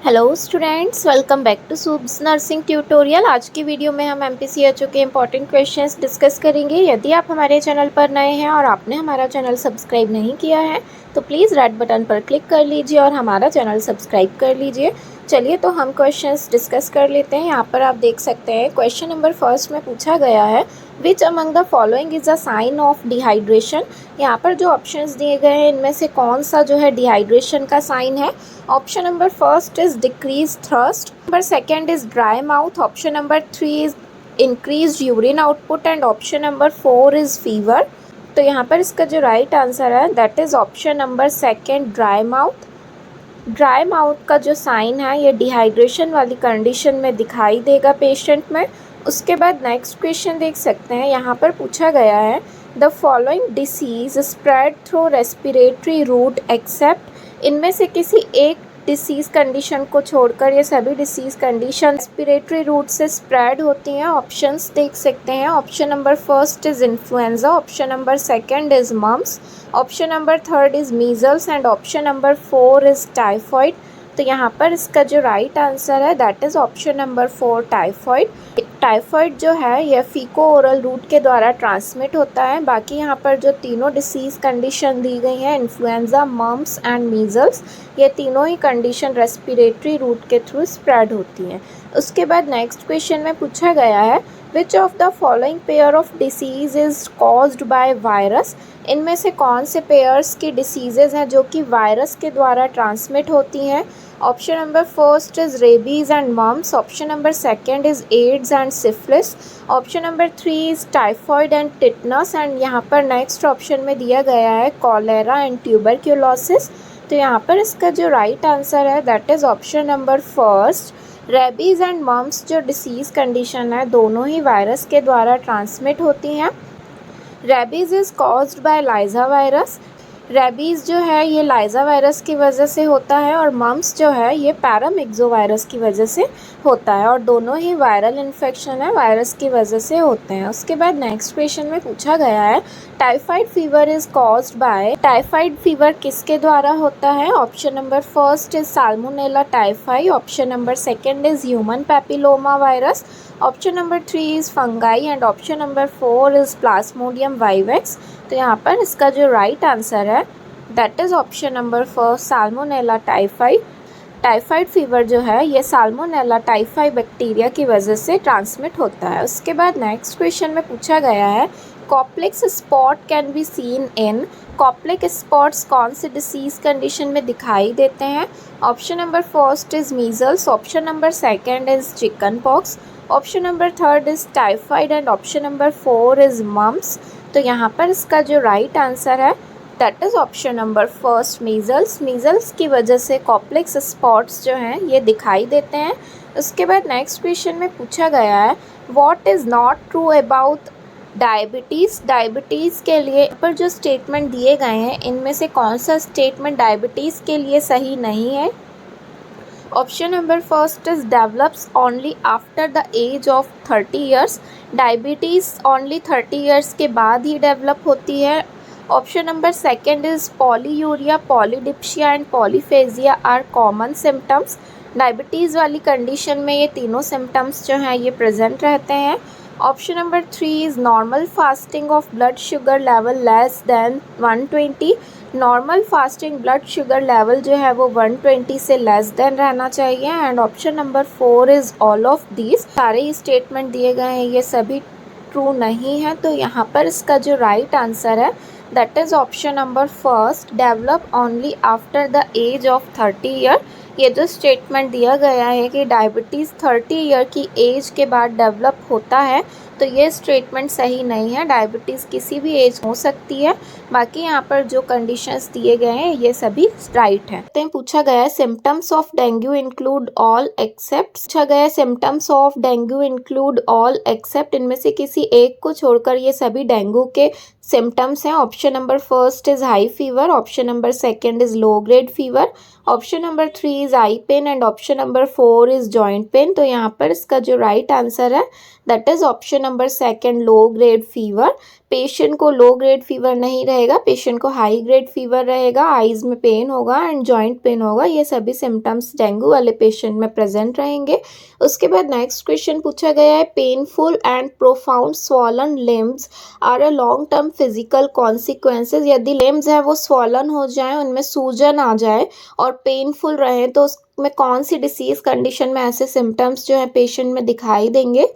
Hello students, welcome back to सूब्स nursing tutorial. आज की वीडियो में हम एमपीसीएचओ के इंपॉर्टेंट क्वेश्चंस डिस्कस करेंगे। यदि आप हमारे चैनल पर नए हैं और आपने हमारा चैनल सब्सक्राइब नहीं किया है तो प्लीज़ रेड बटन पर क्लिक कर लीजिए और हमारा चैनल सब्सक्राइब कर लीजिए। चलिए तो हम क्वेश्चंस डिस्कस कर लेते हैं। यहाँ पर आप देख सकते हैं क्वेश्चन नंबर फर्स्ट में पूछा गया है, which among the following is a sign of dehydration. यहाँ पर जो ऑप्शंस दिए गए हैं इनमें से कौन सा जो है डिहाइड्रेशन का साइन है। Option number first is decrease thirst, number second is dry mouth, option number three is increase urine output and option number four is fever. तो यहाँ पर इसका जो राइट आंसर है that is option number second, dry mouth. Dry mouth का जो sign है ये डिहाइड्रेशन वाली कंडीशन में दिखाई देगा पेशेंट में। उसके बाद नेक्स्ट क्वेश्चन देख सकते हैं, यहाँ पर पूछा गया है the following disease spread through respiratory route except. इनमें से किसी एक डिसीज़ कंडीशन को छोड़कर ये सभी डिसीज़ कंडीशन रेस्पिरेटरी रूट से स्प्रेड होती हैं। ऑप्शंस देख सकते हैं, option number first is influenza, option number second is mumps, option number third is measles and option number four is typhoid. तो यहाँ पर इसका जो राइट आंसर है that is option number four, typhoid. Typhoid जो है यह फीको ओरल रूट के द्वारा ट्रांसमिट होता है। बाकी यहाँ पर जो तीनों डिसीज़ कंडीशन दी गई हैं, इन्फ्लुएंजा, मम्स एंड मीज़ल्स, ये तीनों ही कंडीशन रेस्पिरेटरी रूट के थ्रू स्प्रेड होती हैं। उसके बाद नेक्स्ट क्वेश्चन में पूछा गया है, which of the following pair of disease is caused by virus. इनमें से कौन से पेयर्स की डिसीज़ेज़ हैं जो कि वायरस के द्वारा ट्रांसमिट होती हैं। Option number first is rabies and mumps, option number second is AIDS and syphilis, option number three is typhoid and tetanus and यहाँ पर नेक्स्ट ऑप्शन में दिया गया है कॉलेरा एंड ट्यूबरक्यूलोसिस। तो यहाँ पर इसका जो राइट आंसर है that is option number first, rabies and mumps जो डिसीज़ कंडीशन है दोनों ही वायरस के द्वारा ट्रांसमिट होती हैं। Rabies is caused by lyssa virus. Rabies जो है ये लाइजा वायरस की वजह से होता है और मम्स जो है ये पैरामिक्सो वायरस की वजह से होता है और दोनों ही वायरल इन्फेक्शन है, वायरस की वजह से होते हैं। उसके बाद नेक्स्ट क्वेश्चन में पूछा गया है, typhoid fever is caused bye. Typhoid fever किसके द्वारा होता है। Option number first is salmonella typhi, option number second is human papilloma virus, option number three is fungi and option number four is Plasmodium vivax. तो यहाँ पर इसका जो right answer है that is option number first, salmonella typhi. Typhoid fever जो है ये salmonella typhi bacteria की वजह से ट्रांसमिट होता है। उसके बाद नेक्स्ट क्वेश्चन में पूछा गया है, Koplik's spot can be seen in. Koplik spots कौन से डिसीज़ कंडीशन में दिखाई देते हैं। Option number first is measles, option number second is chicken pox, option number third is typhoid and option number four is mumps. तो यहाँ पर इसका जो राइट आंसर है that is option number first, measles. Measles की वजह से complex spots जो हैं ये दिखाई देते हैं। उसके बाद नेक्स्ट क्वेश्चन में पूछा गया है, what is not true about diabetes. Diabetes के लिए पर जो स्टेटमेंट दिए गए हैं इनमें से कौन सा स्टेटमेंट डायबिटीज़ के लिए सही नहीं है। Option number first is develops only after the age of 30 years. Diabetes only 30 years के बाद ही डेवलप होती है। Option number second is polyuria, polydipsia and polyphagia are common symptoms. Diabetes वाली कंडीशन में ये तीनों सिम्टम्स जो हैं ये प्रेजेंट रहते हैं। Option number three is normal fasting of blood sugar level less than 120। Normal fasting blood sugar level जो है वो 120 से लेस देन रहना चाहिए। And option number four is all of these. सारे ही स्टेटमेंट दिए गए हैं ये सभी ट्रू नहीं है। तो यहाँ पर इसका जो राइट आंसर है that is option number first, develop only after the age of 30 year. ये जो स्टेटमेंट दिया गया है कि डायबिटीज़ 30 ईयर की एज के बाद डेवलप होता है तो ये स्टेटमेंट सही नहीं है। डायबिटीज़ किसी भी एज हो सकती है। बाकी यहाँ पर जो कंडीशंस दिए गए हैं ये सभी राइट हैं। पूछा गया है symptoms of dengue include all except. पूछा गया है symptoms of dengue include all except. इनमें से किसी एक को छोड़कर ये सभी डेंगू के सिम्टम्स हैं। Option number first is high fever, option number second is low grade fever, option number 3 is eye pain and option number 4 is joint pain. तो यहाँ पर इसका जो राइट आंसर है that is option number second, low grade fever. Patient को low grade fever नहीं रहेगा, patient को हाई ग्रेड फीवर रहेगा, आईज में पेन होगा एंड जॉइंट पेन होगा। ये सभी सिम्टम्स डेंगू वाले पेशेंट में प्रेजेंट रहेंगे। उसके बाद नेक्स्ट क्वेश्चन पूछा गया है, painful and profound swollen limbs are a long term physical consequences. यदि लिम्स है वो स्वॉलन हो जाए, उनमें सूजन आ जाए और पेनफुल रहे तो उसमें कौन सी डिसीज कंडीशन में ऐसे सिम्टम्स जो है पेशेंट में दिखाई देंगे।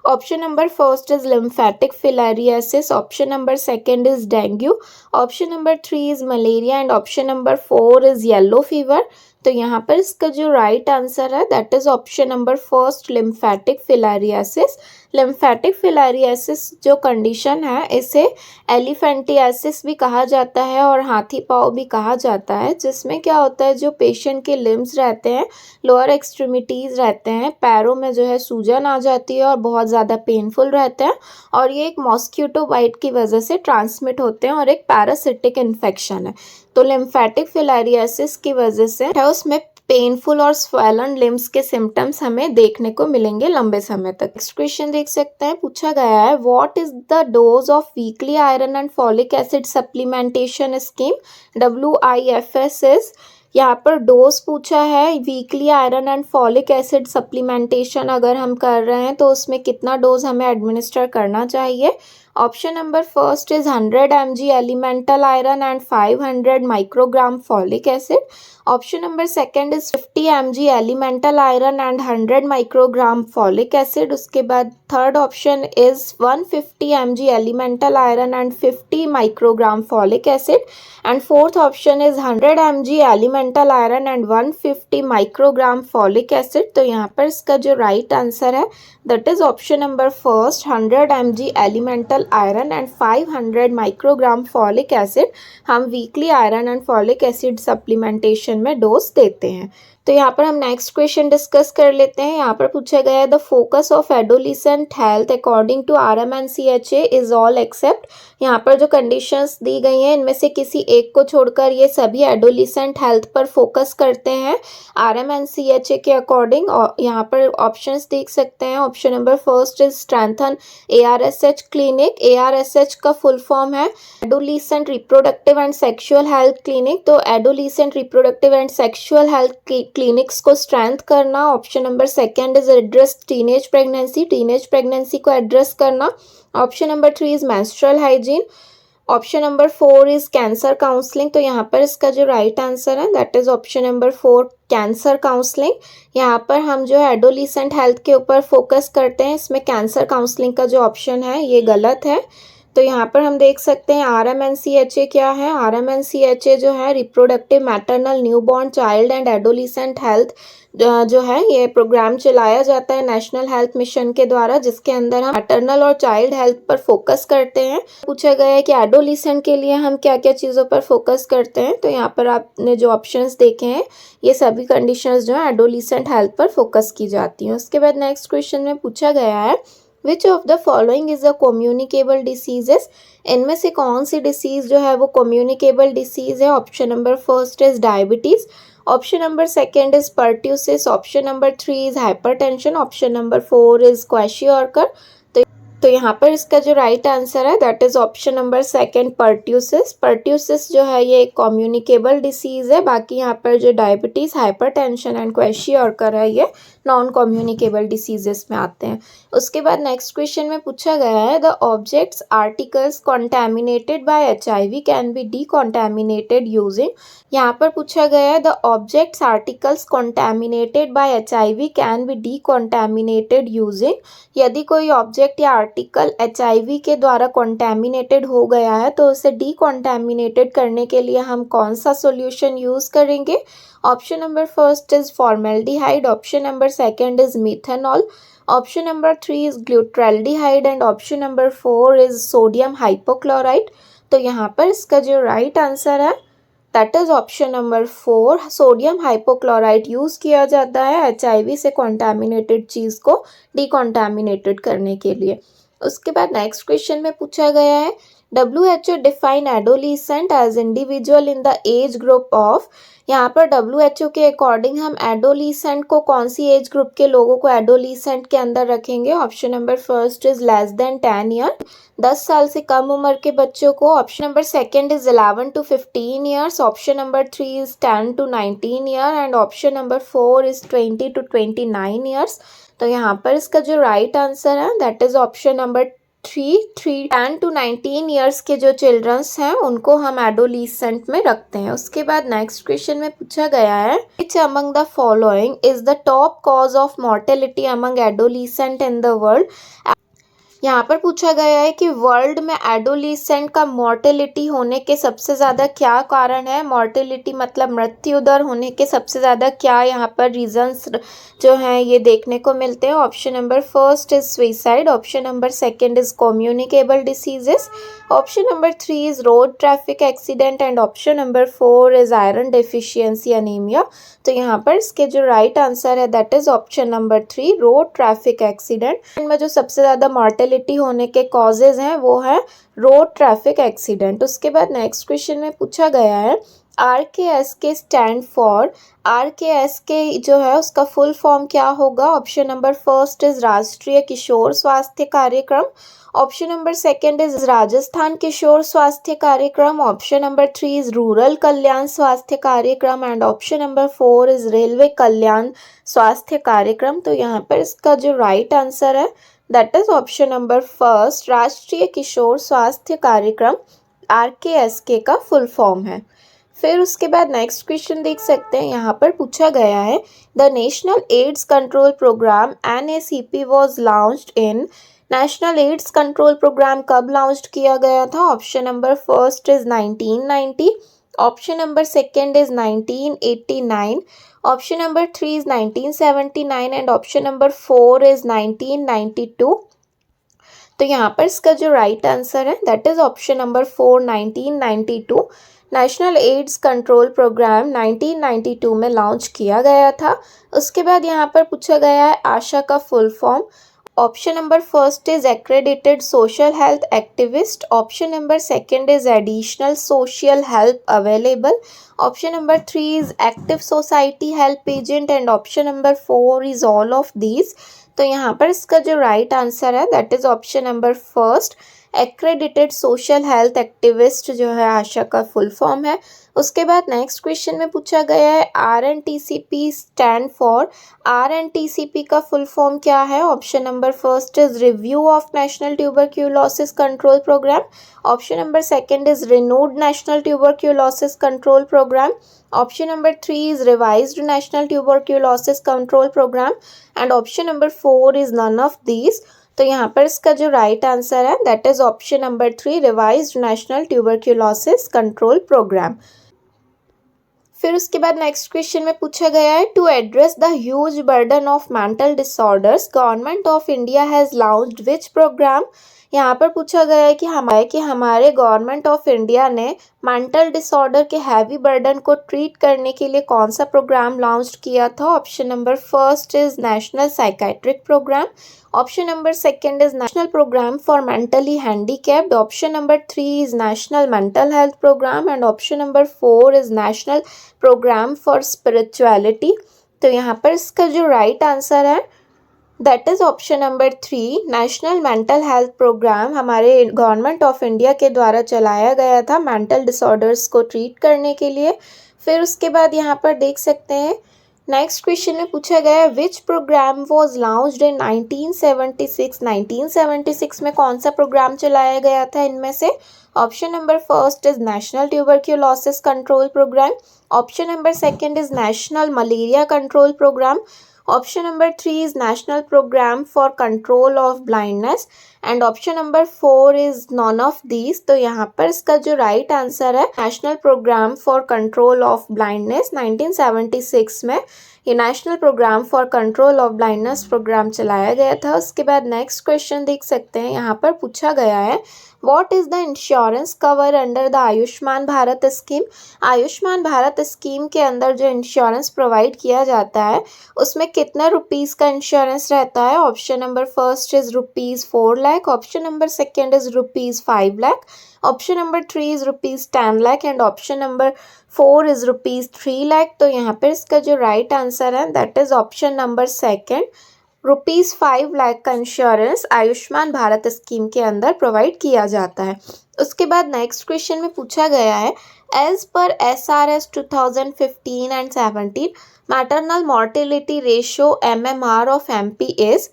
Option number first is lymphatic filariasis, option number second is dengue, option number 3 is malaria and option number 4 is yellow fever. तो यहाँ पर इसका जो राइट आंसर है that is option number first, lymphatic filariasis. Lymphatic filariasis जो condition है इसे elephantiasis भी कहा जाता है और हाथी पाँव भी कहा जाता है, जिसमें क्या होता है जो पेशेंट के लिम्स रहते हैं, लोअर एक्सट्रीमिटीज़ रहते हैं, पैरों में जो है सूजन आ जाती है और बहुत ज़्यादा पेनफुल रहते हैं और ये एक मॉस्किटो बाइट की वजह से ट्रांसमिट होते हैं और एक पैरासिटिक इन्फेक्शन है। तो लिम्फेटिक फिलारियासिस की वजह से है उसमें पेनफुल और स्वेलन लिम्स के सिम्टम्स हमें देखने को मिलेंगे लंबे समय तक। नेक्स्ट क्वेश्चन देख सकते हैं, पूछा गया है what is the dose of weekly iron and folic acid supplementation scheme, WIFS is. यहाँ पर डोज पूछा है, weekly iron and folic acid supplementation अगर हम कर रहे हैं तो उसमें कितना डोज हमें एडमिनिस्टर करना चाहिए। Option number first is 100 mg elemental iron and 500 microgram folic acid, option number second is 50 mg elemental iron and 100 microgram folic acid. उसके बाद third option is 150 mg elemental iron and 50 microgram folic acid and fourth option is 100 mg elemental iron and 150 microgram folic acid. तो यहाँ पर इसका जो right answer है that is option number first, 100 mg elemental iron and 500 microgram folic acid हम weekly iron and folic acid supplementation में dose देते हैं। तो यहाँ पर हम नेक्स्ट क्वेश्चन डिस्कस कर लेते हैं। यहाँ पर पूछा गया है the focus of adolescent health according to RMNCHA is all except. यहाँ पर जो कंडीशंस दी गई हैं इनमें से किसी एक को छोड़कर ये सभी एडोलिसेंट हेल्थ पर फोकस करते हैं RMNCHA के अकॉर्डिंग। और यहाँ पर ऑप्शंस देख सकते हैं, option number first is strengthen ARSH clinic. ARSH का फुल फॉर्म है adolescent reproductive and sexual health clinic. तो adolescent reproductive and sexual health clinics को स्ट्रेंथ करना। Option number second is address teenage pregnancy, teenage pregnancy को address करना। Option number 3 is menstrual hygiene, option number 4 is cancer counselling. तो यहाँ पर इसका जो राइट आंसर है that is option number 4, cancer counselling. यहाँ पर हम जो है एडोलिसेंट हेल्थ के ऊपर फोकस करते हैं, इसमें कैंसर काउंसलिंग का जो ऑप्शन है ये गलत है। तो यहाँ पर हम देख सकते हैं RMNCHA क्या है। RMNCHA जो है reproductive maternal newborn child and adolescent health जो है ये प्रोग्राम चलाया जाता है नेशनल हेल्थ मिशन के द्वारा, जिसके अंदर हम मैटरनल और चाइल्ड हेल्थ पर फोकस करते हैं। पूछा गया है कि एडोलिसेंट के लिए हम क्या क्या चीज़ों पर फोकस करते हैं। तो यहाँ पर आपने जो ऑप्शंस देखे हैं ये सभी कंडीशंस जो है एडोलिसेंट हेल्थ पर फोकस की जाती हैं। उसके बाद नेक्स्ट क्वेश्चन में पूछा गया है which of the following is a communicable diseases. इनमें से कौन सी डिसीज जो है वो कम्युनिकेबल डिसीज है। Option number first is diabetes, option number second is pertussis, option number 3 is hypertension, option number 4 is kwashiorkor. तो यहाँ पर इसका जो राइट आंसर है that is option number second, pertussis. Pertussis जो है ये एक कम्युनिकेबल डिसीज है, बाकी यहाँ पर जो डायबिटीज, हाइपरटेंशन एंड क्वेशियोर्कर है ये नॉन कम्युनिकेबल डिसीजेस में आते हैं। उसके बाद नेक्स्ट क्वेश्चन में पूछा गया है the objects articles contaminated by HIV can be decontaminated using. यहाँ पर पूछा गया है the objects articles contaminated by HIV can be decontaminated using. यदि कोई ऑब्जेक्ट या आर्टिकल HIV के द्वारा कॉन्टैमिनेटेड हो गया है तो उसे डीकॉन्टैमिनेटेड करने के लिए हम कौन सा सॉल्यूशन यूज़ करेंगे। Option number first is formaldehyde, option number second is methanol, option number 3 is glutaraldehyde and option number 4 is sodium hypochloride. तो यहाँ पर इसका जो राइट आंसर है that is option number 4, sodium hypochloride use किया जाता है HIV से कॉन्टैमिनेटेड चीज़ को डीकॉन्टैमिनेटेड करने के लिए। उसके बाद नेक्स्ट क्वेश्चन में पूछा गया है WHO define adolescent age individual in the age group of. यहाँ पर WHO के अकॉर्डिंग हम एडोलिसेंट को कौन सी एज ग्रुप के लोगों को एडोलिसेंट के अंदर रखेंगे। Option number first is less than 10 year, 10 साल से कम उम्र के बच्चों को। Option number second is 11 to 15 years. Option number 3 is 10 to 19 year and option number 4 is 20 to 29 years. तो यहाँ पर इसका जो राइट आंसर है that is option number 10 to 19 years के जो चिल्ड्रंस हैं उनको हम एडोलिसेंट में रखते हैं। उसके बाद नेक्स्ट क्वेश्चन में पूछा गया है which among the following is the top cause of mortality among adolescent in the world. यहाँ पर पूछा गया है कि वर्ल्ड में एडोलिसेंट का मॉर्टेलिटी होने के सबसे ज़्यादा क्या कारण है। मॉर्टेलिटी मतलब मृत्यु दर होने के सबसे ज़्यादा क्या यहाँ पर रीजंस जो हैं ये देखने को मिलते हैं। Option number first is suicide, option number second is communicable diseases, option number 3 is road traffic accident and option number 4 is iron deficiency anaemia. तो यहाँ पर इसके जो राइट आंसर है that is option number 3 road traffic accident. इनमें जो सबसे ज़्यादा मॉर्टेलिटी होने के कॉजेज हैं वो है रोड ट्रैफिक एक्सीडेंट। उसके बाद नेक्स्ट क्वेश्चन में पूछा गया है RKSK स्टैंड फॉर, RKSK जो है उसका फुल फॉर्म क्या होगा। ऑप्शन नंबर फर्स्ट इज राष्ट्रीय Kishor Swasthya Karyakram, option number second is Rajasthan Kishor Swasthya Karyakram, option number 3 is rural Kalyan Swasthya Karyakram and option number 4 is railway Kalyan Swasthya Karyakram. तो यहाँ पर इसका जो राइट आंसर है that is option number first Rashtriya Kishor Swasthya कार्यक्रम RKSK का फुल फॉर्म है। फिर उसके बाद नेक्स्ट क्वेश्चन देख सकते हैं, यहाँ पर पूछा गया है the national AIDS control programme NACP was launched in. National AIDS control programme कब लॉन्च किया गया था। Option number first is 1990, option number second is 1989, option number 3 is 1979 and option number 4 is 1992। तो यहाँ पर इसका जो राइट आंसर है that is option number 4 1992। National AIDS control programme 1992 में लॉन्च किया गया था। उसके बाद यहाँ पर पूछा गया है आशा का full form. Option number first is accredited social health activist, option number second is additional social help available, option number 3 is active society help agent and option number 4 is all of these. तो यहाँ पर इसका जो right answer है that is option number first accredited social health activist जो है आशा का full form है। उसके बाद नेक्स्ट क्वेश्चन में पूछा गया है RNTCP स्टैंड फॉर, RNTCP का फुल फॉर्म क्या है। Option number first is review of national tuberculosis control programme, option number second is renewed national tuberculosis control programme, option number 3 is revised national tuberculosis control programme and option number 4 is none of these. तो यहाँ पर इसका जो right answer है that is option number 3 revised national tuberculosis control programme. फिर उसके बाद next question में पूछा गया है to address the huge burden of mental disorders government of India has launched which programme. यहाँ पर पूछा गया है कि हमारे गवर्नमेंट ऑफ इंडिया ने मेंटल डिसऑर्डर के हैवी बर्डन को ट्रीट करने के लिए कौन सा प्रोग्राम लॉन्च किया था। Option number first is national psychiatric programme, option number second is national programme for mentally handicapped, option number 3 is national mental health programme and option number 4 is national programme for spirituality. तो यहाँ पर इसका जो right answer है that is option number 3 national mental health programme हमारे government of India के द्वारा चलाया गया था मेंटल डिसऑर्डर्स को ट्रीट करने के लिए। फिर उसके बाद यहाँ पर देख सकते हैं नेक्स्ट क्वेश्चन में पूछा गया है विच प्रोग्राम वॉज लॉन्च्ड इन 1976। 1976 में कौन सा प्रोग्राम चलाया गया था इनमें से। Option number first is national tuberculosis control programme, option number second is national malaria control programme, option number 3 is national programme for control of blindness and option number 4 is none of these. तो यहाँ पर इसका जो right answer है national programme for control of blindness. 1976 में ये national programme for control of blindness programme चलाया गया था। उसके बाद नेक्स्ट क्वेश्चन देख सकते हैं, यहाँ पर पूछा गया है What is the insurance cover under the Ayushman Bharat scheme? Ayushman Bharat scheme के अंदर जो इंश्योरेंस प्रोवाइड किया जाता है उसमें कितने रुपीज़ का इंश्योरेंस रहता है? Option number first is ₹4 lakh, option number second is ₹5 lakh, option number 3 is ₹10 lakh and option number 4 is ₹3 lakh. तो यहाँ पर इसका जो राइट आंसर है that is option number second, ₹5 lakh का इंश्योरेंस आयुष्मान भारत स्कीम के अंदर प्रोवाइड किया जाता है। उसके बाद नेक्स्ट क्वेश्चन में पूछा गया है एज पर SRS 2015 and 17 maternal mortality ratio MMR of MP is.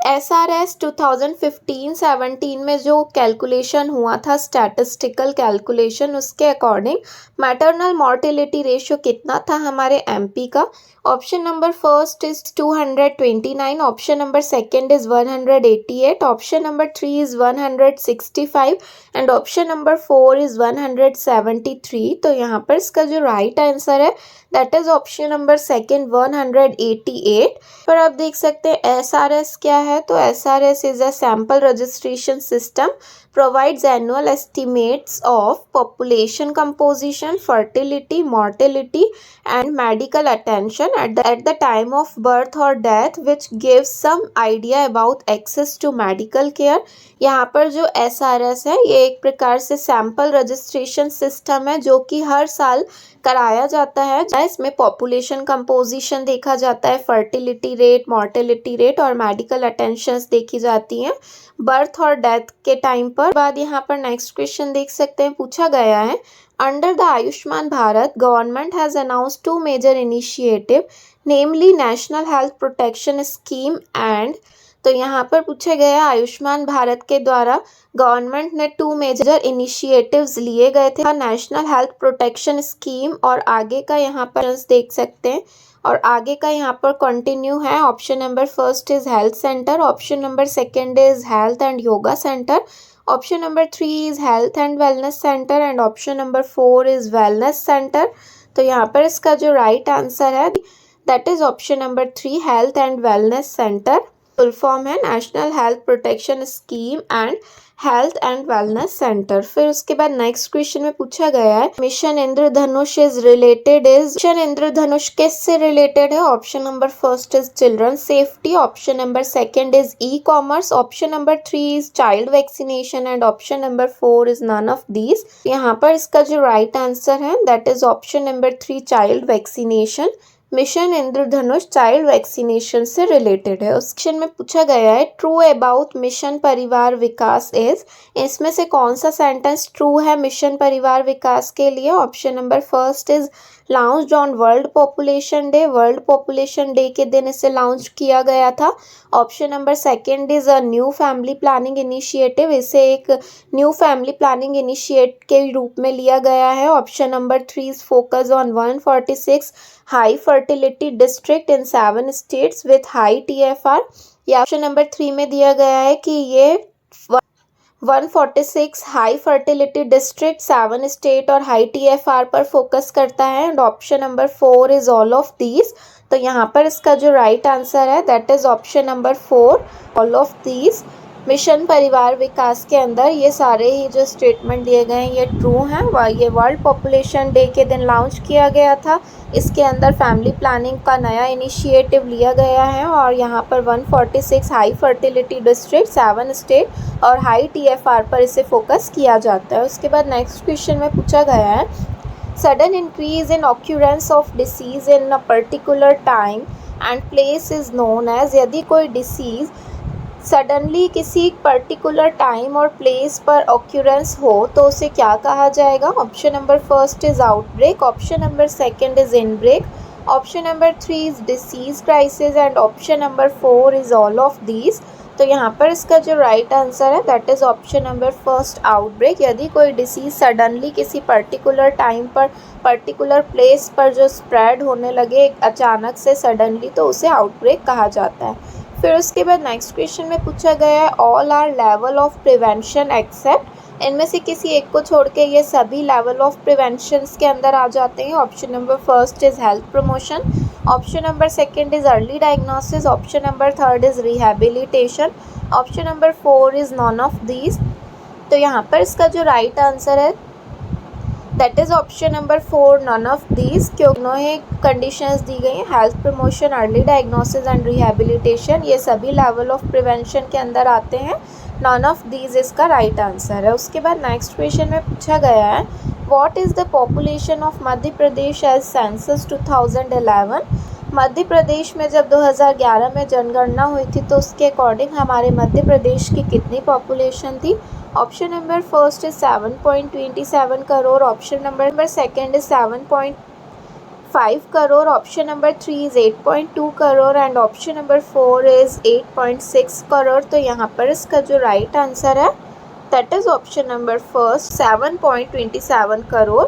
SRS 2015-17 में जो कैलकुलेशन हुआ था स्टैटिस्टिकल कैलकुलेशन, उसके अकॉर्डिंग मैटरनल मॉर्टेलिटी रेशियो कितना था हमारे MP का? Option number first is 229, option number second is 188, option number 3 is 165 and option number 4 is 173। तो यहाँ पर इसका जो राइट आंसर है that is option number second 188। पर आप देख सकते हैं SRS क्या है, तो SRS is a sample registration system provides annual estimates of population composition, fertility, mortality and medical attention at the time of birth or death, which gives some idea about access to medical care। यहाँ पर जो SRS है ये एक प्रकार से sample registration system है जो कि हर साल कराया जाता है। इसमें पॉपुलेशन कंपोजिशन देखा जाता है, फर्टिलिटी रेट, मॉर्टेलिटी रेट और मेडिकल अटेंशंस देखी जाती हैं बर्थ और डेथ के टाइम पर। बाद यहाँ पर नेक्स्ट क्वेश्चन देख सकते हैं, पूछा गया है under the Ayushman Bharat government has announced 2 major initiative namely national health protection scheme and. तो यहाँ पर पूछा गया आयुष्मान भारत के द्वारा गवर्नमेंट ने 2 मेजर इनिशिएटिव्स लिए गए थे, नेशनल हेल्थ प्रोटेक्शन स्कीम और आगे का यहाँ पर देख सकते हैं और आगे का यहाँ पर कंटिन्यू है। Option number first is health centre, option number second is health and yoga centre, option number 3 is health and wellness centre and option number 4 is wellness centre. तो यहाँ पर इसका जो राइट आंसर है that is option number 3 health and wellness centre. Full form है national health protection scheme and health and wellness centre. फिर उसके बाद नेक्स्ट क्वेश्चन में पूछा गया है mission Indradhanush is related is. Mission Indradhanush किससे रिलेटेड है? Option number first is children safety, option number second is ecommerce, option number 3 is child vaccination and option number 4 is none of these. यहाँ पर इसका जो राइट आंसर है that is option number 3 child vaccination. Mission Indradhanush child vaccination से related है। उस question में पूछा गया है ट्रू अबाउट मिशन परिवार विकास इज। इसमें से कौन सा सेंटेंस ट्रू है मिशन परिवार विकास के लिए? Option number first is launched on world population day, world population day के दिन इसे लॉन्च किया गया था। Option number second is a new family planning initiative, इसे एक न्यू फैमिली प्लानिंग इनिशिएट के रूप में लिया गया है। Option number 3 is focus on 146 high fertility district in 7 states with high TFR। या ऑप्शन नंबर 3 में दिया गया है कि ये 146 हाई फर्टिलिटी डिस्ट्रिक्ट 7 स्टेट और हाई TFR पर फोकस करता है and option number 4 is all of these. तो यहाँ पर इसका जो राइट आंसर है that is option number 4 all of these. Mission परिवार विकास के अंदर ये सारे ही जो स्टेटमेंट दिए गए हैं ये ट्रू हैं। ये वर्ल्ड पॉपुलेशन डे के दिन लॉन्च किया गया था, इसके अंदर फैमिली प्लानिंग का नया इनिशिएटिव लिया गया है और यहाँ पर 146 हाई फर्टिलिटी डिस्ट्रिक्ट 7 स्टेट और हाई TFR पर इसे फोकस किया जाता है। उसके बाद नेक्स्ट क्वेश्चन में पूछा गया है sudden increase in occurrence of disease in a particular time and place is known as. यदि कोई डिसीज़ सडनली किसी पर्टिकुलर टाइम और प्लेस पर ऑक्यूरेंस हो तो उसे क्या कहा जाएगा? Option number first is outbreak, option number second is inbreak, option number 3 is disease crisis and option number 4 is all of these. तो यहाँ पर इसका जो राइट आंसर है that is option number first outbreak. यदि कोई डिसीज सडनली किसी particular time पर पर्टिकुलर प्लेस पर जो स्प्रेड होने लगे अचानक से सडनली तो उसे आउटब्रेक कहा जाता है। फिर उसके बाद नेक्स्ट क्वेश्चन में पूछा गया है all are level of prevention except. इनमें से किसी एक को छोड़ के ये सभी लेवल ऑफ प्रिवेंशन के अंदर आ जाते हैं। Option number first is health promotion, option number second is early diagnosis, option number third is rehabilitation, option number 4 is none of these. तो यहाँ पर इसका जो राइट आंसर है that is option number 4, none of these. क्योंकि उन्हें conditions दी गई हैं, health promotion, early diagnosis and rehabilitation, ये सभी लेवल ऑफ प्रिवेंशन के अंदर आते हैं। नन ऑफ दीज इसका राइट आंसर है। उसके बाद नेक्स्ट क्वेश्चन में पूछा गया है what is the population of Madhya Pradesh as census 2011। Madhya Pradesh में जब 2011 में जनगणना हुई थी तो उसके अकॉर्डिंग हमारे मध्य प्रदेश की कितनी पॉपुलेशन थी। Option number first is 7.27 crore, option number second is 7.5 crore, option number 3 is 8.2 crore and option number 4 is 8.6 crore. तो यहाँ पर इसका जो राइट आंसर है that is option number first 7.27 crore.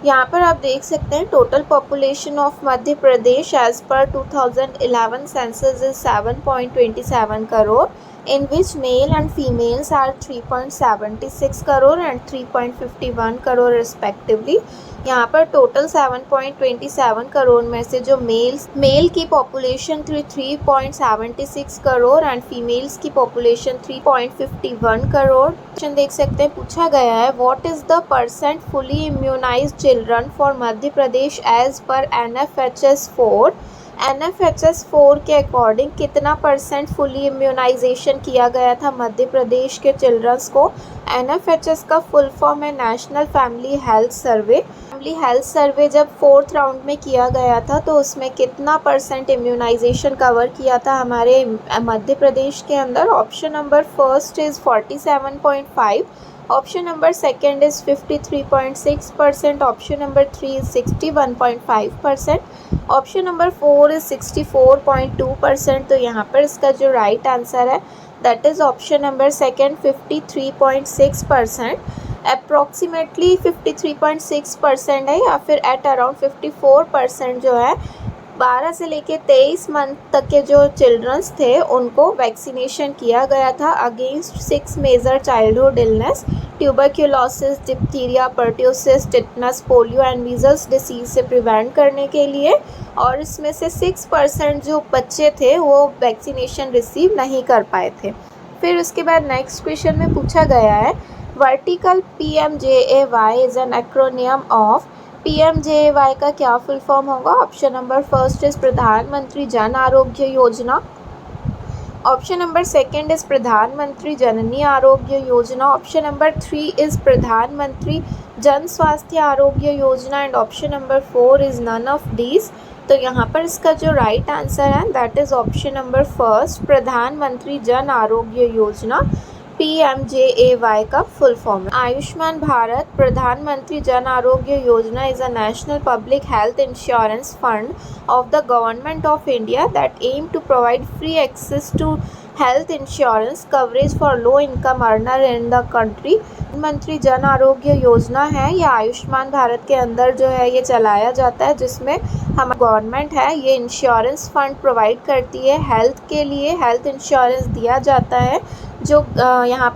यहाँ पर आप देख सकते हैं total population of Madhya Pradesh as पर 2011 census is 7.27 crore, in which male and females are 3.76 crore and 3.51 crore respectively। यहाँ पर टोटल 7.27 करोड़ में से जो मेल की पॉपुलेशन थी 3.76 करोड़ एंड फीमेल्स की पॉपुलेशन 3.51 करोड़। क्वेश्चन देख सकते हैं पूछा गया है what is the percent fully immunized children for Madhya Pradesh as पर NFHS 4। NFHS 4 के अकॉर्डिंग कितना परसेंट फुली इम्यूनाइजेशन किया गया था मध्य प्रदेश के चिल्ड्रंस को। NFHS का फुल फॉर्म है national family health survey. Family health survey जब 4th राउंड में किया गया था तो उसमें कितना परसेंट इम्यूनाइजेशन कवर किया था हमारे मध्य प्रदेश के अंदर। Option number first is 47.5, option number second is 53.6%, option number 3 is 61.5%, option number 4 is 64.2%। तो यहाँ पर इसका जो राइट आंसर है that is option number second 53.6%। Approximately 53.6% है या फिर एट अराउंड 54% जो है 12 से लेके 23 मंथ तक के जो चिल्ड्रंस थे उनको वैक्सीनेशन किया गया था against 6 major childhood illness, tuberculosis, diphtheria, pertussis, tetanus, polio and measles disease से प्रिवेंट करने के लिए। और इसमें से 6% जो बच्चे थे वो वैक्सीनेशन रिसीव नहीं कर पाए थे। फिर उसके बाद नेक्स्ट क्वेश्चन में पूछा गया है vertical PMJAY is an acromion of. PMJAY का क्या फुल फॉर्म होगा। ऑप्शन नंबर फर्स्ट इज़ प्रधानमंत्री Jan Arogya Yojana, option number second is प्रधानमंत्री जननी Arogya Yojana, option number 3 is प्रधानमंत्री जन Swasthya Arogya Yojana and option number 4 is none of these. तो यहाँ पर इसका जो राइट आंसर है that is option number first Pradhan Mantri Jan Arogya Yojana. PMJAY का फुल फॉर्म है। आयुष्मान भारत प्रधानमंत्री Jan Arogya Yojana is a national public health insurance fund of the government of India that aim to provide free access to health insurance coverage for low income earner in the country। प्रधानमंत्री जन आरोग्य योजना है या आयुष्मान भारत के अंदर जो है ये चलाया जाता है जिसमें हमारी गवर्नमेंट है ये इंश्योरेंस फंड प्रोवाइड करती है हेल्थ के लिए, हेल्थ इंश्योरेंस दिया जाता है जो यहाँ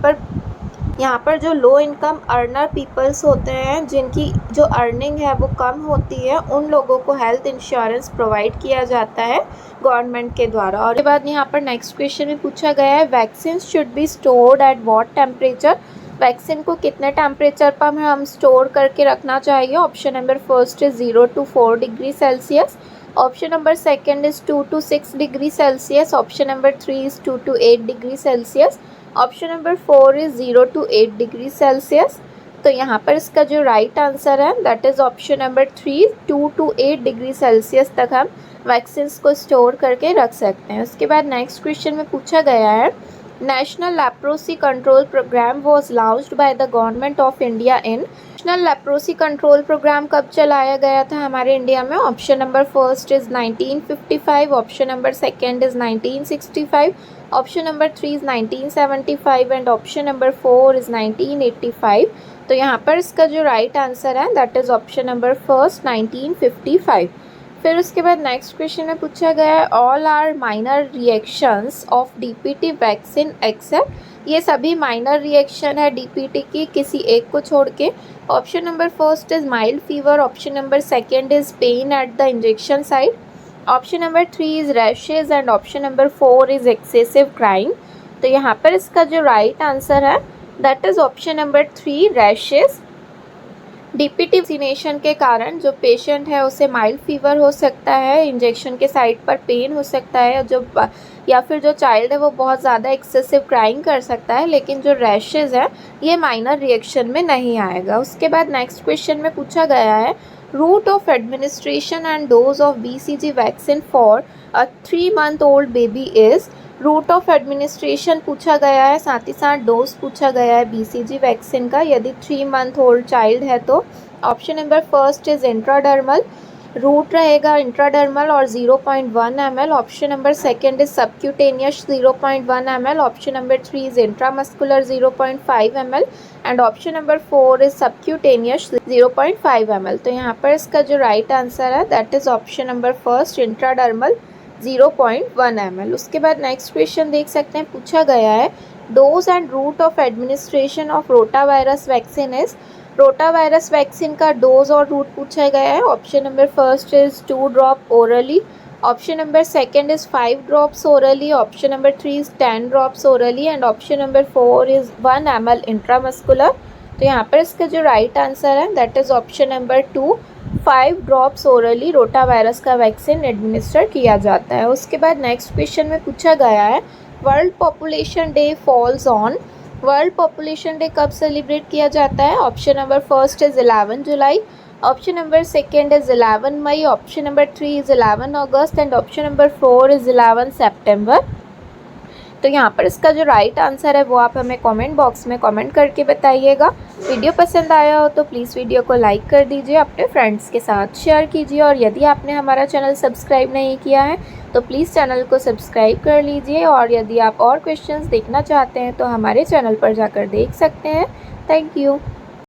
पर जो लो इनकम अर्नर पीपल्स होते हैं जिनकी जो अर्निंग है वो कम होती है उन लोगों को हेल्थ इंश्योरेंस प्रोवाइड किया जाता है गवर्नमेंट के द्वारा। और उसके बाद यहाँ पर नेक्स्ट क्वेश्चन में पूछा गया है vaccine should be stored at what temperature. Vaccine को कितने टेम्परेचर पर हम स्टोर करके रखना चाहिए। Option number first is 0 to 4 degree Celsius, option number second is 2 to 6 degree Celsius, option number 3 is 2 to 8 degree Celsius, option number 4 is 0 to 8 degree Celsius. तो यहाँ पर इसका जो राइट आंसर है that is option number 3 2 to 8 degree Celsius तक हम vaccines को store करके रख सकते हैं। उसके बाद नेक्स्ट क्वेश्चन में पूछा गया है national leprosy control programme was launched by the government of India in. National leprosy control programme कब चलाया गया था हमारे इंडिया में। Option number first is 1955, option number second is 1965, option number 3 is 1975 and option number 4 is 1985। तो यहाँ पर इसका जो राइट आंसर है that is option number first 1955। फिर उसके बाद नेक्स्ट क्वेश्चन में पूछा गया है all are minor reactions of DPT vaccine except. ये सभी माइनर रिएक्शन है DPT की किसी एक को छोड़ के। Option number first is mild fever, option number second is pen at the injection site, option number 3 is rashes and option number 4 is excessive crying. तो यहाँ पर इसका जो राइट आंसर है that is option number 3 rashes. DPT vaccination के कारण जो patient है उसे माइल्ड फीवर हो सकता है, इंजेक्शन के साइट पर पेन हो सकता है, या फिर जो चाइल्ड है वो बहुत ज़्यादा एक्सेसिव क्राइंग कर सकता है, लेकिन जो रैशेज़ है ये माइनर रिएक्शन में नहीं आएगा। उसके बाद नेक्स्ट क्वेश्चन में पूछा गया है route of administration and dose of BCG vaccine for a 3 month old baby is. Route of administration पूछा गया है, साथ ही साथ डोज पूछा गया है BCG वैक्सीन का। यदि 3 month ओल्ड चाइल्ड है तो option number first is intradermal, route रहेगा इंट्राडर्मल और 0.1 ml। Option number second is subcutaneous 0.1 ml। Option number 3 is intramuscular 0.5 ml and option number 4 is subcutaneous 0.5 ml। तो यहाँ पर इसका जो राइट आंसर है that is option number first intradermal 0.1 ml। उसके बाद नेक्स्ट क्वेश्चन देख सकते हैं, पूछा गया है dose and route of administration of rotavirus vaccine is. Rotavirus vaccine का डोज और रूट पूछा गया है। Option number first is 2 drop orally, option number second is 5 drops orally, option number 3 is 10 drops orally and option number 4 is 1 ml intramuscular. तो यहाँ पर इसका जो राइट आंसर है that is option number 2 5 drops orally rotavirus का vaccine administer किया जाता है। उसके बाद नेक्स्ट क्वेश्चन में पूछा गया है world population day falls on. World population day कब सेलिब्रेट किया जाता है? Option number first is 11 July, option number second is 11 May, option number 3 is 11 August and option number 4 is 11 September. तो यहाँ पर इसका जो राइट आंसर है वो आप हमें कमेंट बॉक्स में कमेंट करके बताइएगा। वीडियो पसंद आया हो तो प्लीज़ वीडियो को लाइक कर दीजिए, अपने फ्रेंड्स के साथ शेयर कीजिए और यदि आपने हमारा चैनल सब्सक्राइब नहीं किया है तो प्लीज़ चैनल को सब्सक्राइब कर लीजिए और यदि आप और क्वेश्चंस देखना चाहते हैं तो हमारे चैनल पर जाकर देख सकते हैं। Thank you.